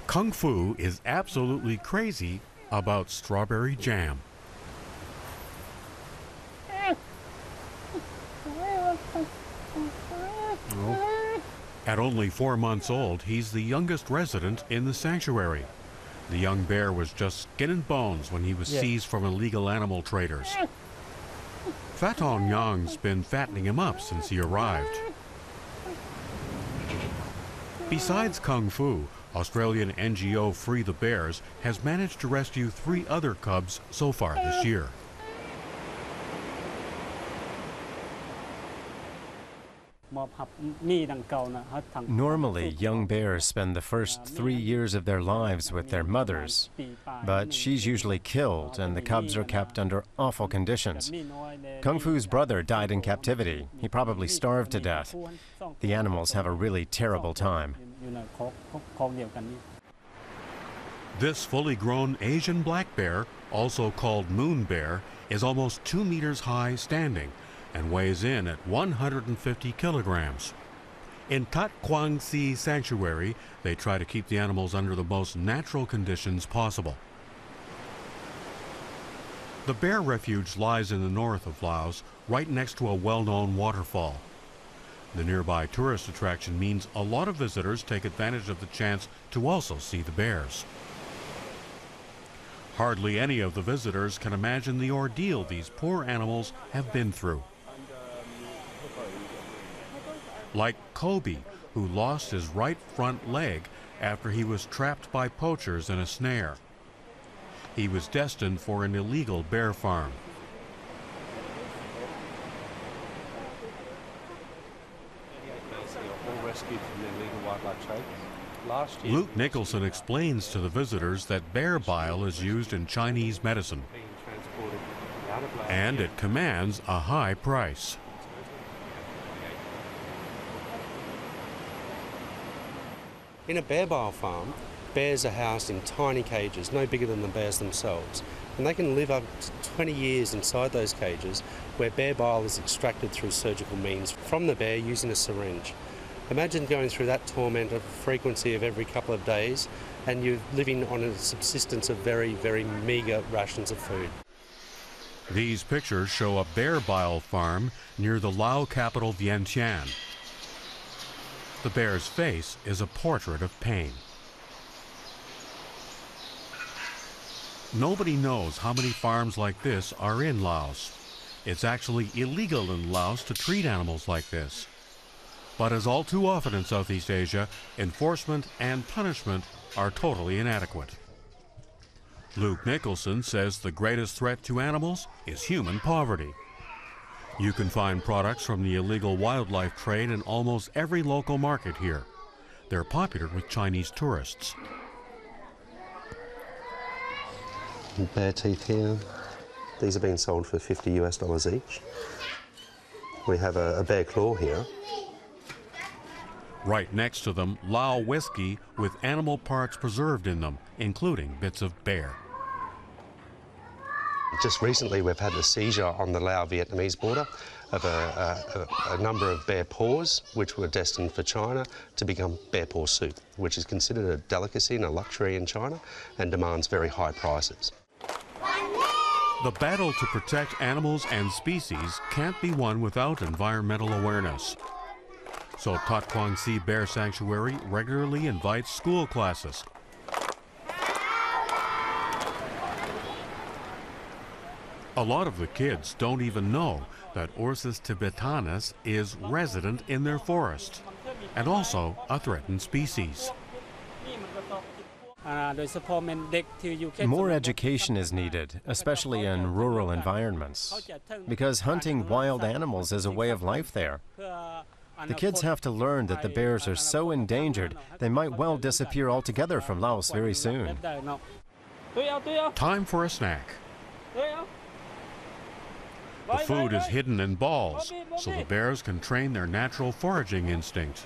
Kung Fu is absolutely crazy about strawberry jam. At only 4 months old, he's the youngest resident in the sanctuary. The young bear was just skin and bones when he was seized from illegal animal traders. Fatong Yang's been fattening him up since he arrived. Besides Kung Fu, Australian NGO Free the Bears has managed to rescue 3 other cubs so far this year. Normally, young bears spend the first 3 years of their lives with their mothers, but she's usually killed and the cubs are kept under awful conditions. Kung Fu's brother died in captivity. He probably starved to death. The animals have a really terrible time. This fully grown Asian black bear, also called moon bear, is almost 2 meters high standing and weighs in at 150 kilograms. In Tat Kwang Si Sanctuary, they try to keep the animals under the most natural conditions possible. The bear refuge lies in the north of Laos, right next to a well-known waterfall. The nearby tourist attraction means a lot of visitors take advantage of the chance to also see the bears. Hardly any of the visitors can imagine the ordeal these poor animals have been through. Like Kobe, who lost his right front leg after he was trapped by poachers in a snare. He was destined for an illegal bear farm. Luke Nicholson explains to the visitors that bear bile is used in Chinese medicine, and it commands a high price. In a bear bile farm, bears are housed in tiny cages, no bigger than the bears themselves, and they can live up to 20 years inside those cages where bear bile is extracted through surgical means from the bear using a syringe. Imagine going through that torment of frequency of every couple of days and you're living on a subsistence of very, very meagre rations of food. These pictures show a bear bile farm near the Lao capital Vientiane. The bear's face is a portrait of pain. Nobody knows how many farms like this are in Laos. It's actually illegal in Laos to treat animals like this. But as all too often in Southeast Asia, enforcement and punishment are totally inadequate. Luke Nicholson says the greatest threat to animals is human poverty. You can find products from the illegal wildlife trade in almost every local market here. They're popular with Chinese tourists. Bear teeth here. These are being sold for $50 US each. We have a bear claw here. Right next to them, Lao whiskey with animal parts preserved in them, including bits of bear. Just recently we've had a seizure on the Lao-Vietnamese border of a number of bear paws which were destined for China to become bear paw soup, which is considered a delicacy and a luxury in China and demands very high prices. The battle to protect animals and species can't be won without environmental awareness. So Tat Kwang Si Bear Sanctuary regularly invites school classes. A lot of the kids don't even know that Ursus tibetanus is resident in their forest and also a threatened species. More education is needed, especially in rural environments, because hunting wild animals is a way of life there. The kids have to learn that the bears are so endangered they might well disappear altogether from Laos very soon. Time for a snack. The food is hidden in balls, so the bears can train their natural foraging instinct.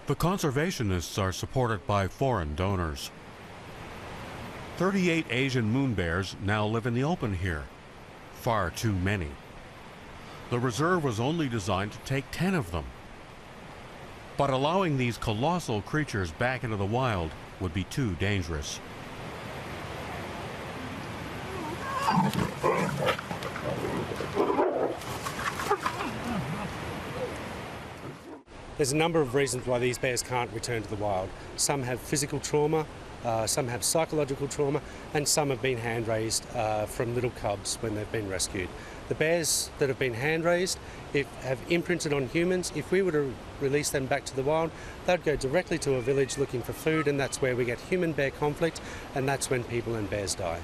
The conservationists are supported by foreign donors. 38 Asian moon bears now live in the open here. Far too many. The reserve was only designed to take 10 of them. But allowing these colossal creatures back into the wild would be too dangerous. There's a number of reasons why these bears can't return to the wild. Some have physical trauma, some have psychological trauma, and some have been hand-raised from little cubs when they've been rescued. The bears that have been hand-raised have imprinted on humans. If we were to release them back to the wild, they'd go directly to a village looking for food, and that's where we get human-bear conflict, and that's when people and bears die.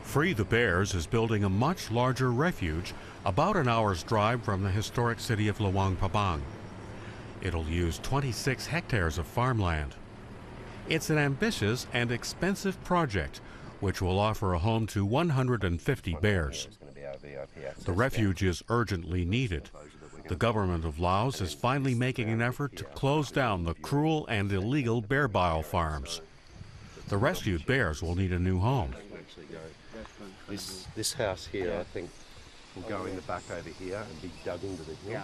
Free the Bears is building a much larger refuge about an hour's drive from the historic city of Luang Prabang. It'll use 26 hectares of farmland. It's an ambitious and expensive project which will offer a home to 150 bears. The refuge is urgently needed. The government of Laos is finally making an effort to close down the cruel and illegal bear bile farms. The rescued bears will need a new home. This house here, I think, will go in the back over here and be dug into the hill. Yeah.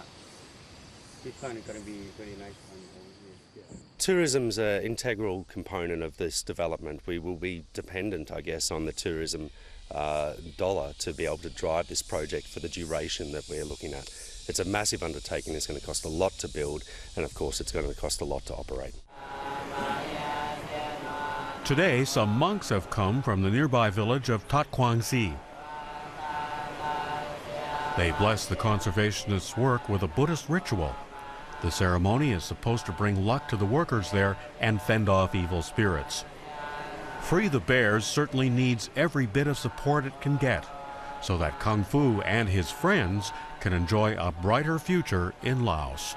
This one is going to be very nice one. Tourism's an integral component of this development. We will be dependent, I guess, on the tourism dollar to be able to drive this project for the duration that we're looking at. It's a massive undertaking. It's going to cost a lot to build, and of course it's going to cost a lot to operate. Today, some monks have come from the nearby village of Tat Kwang Si. They bless the conservationists' work with a Buddhist ritual. The ceremony is supposed to bring luck to the workers there and fend off evil spirits. Free the Bears certainly needs every bit of support it can get so that Kung Fu and his friends can enjoy a brighter future in Laos.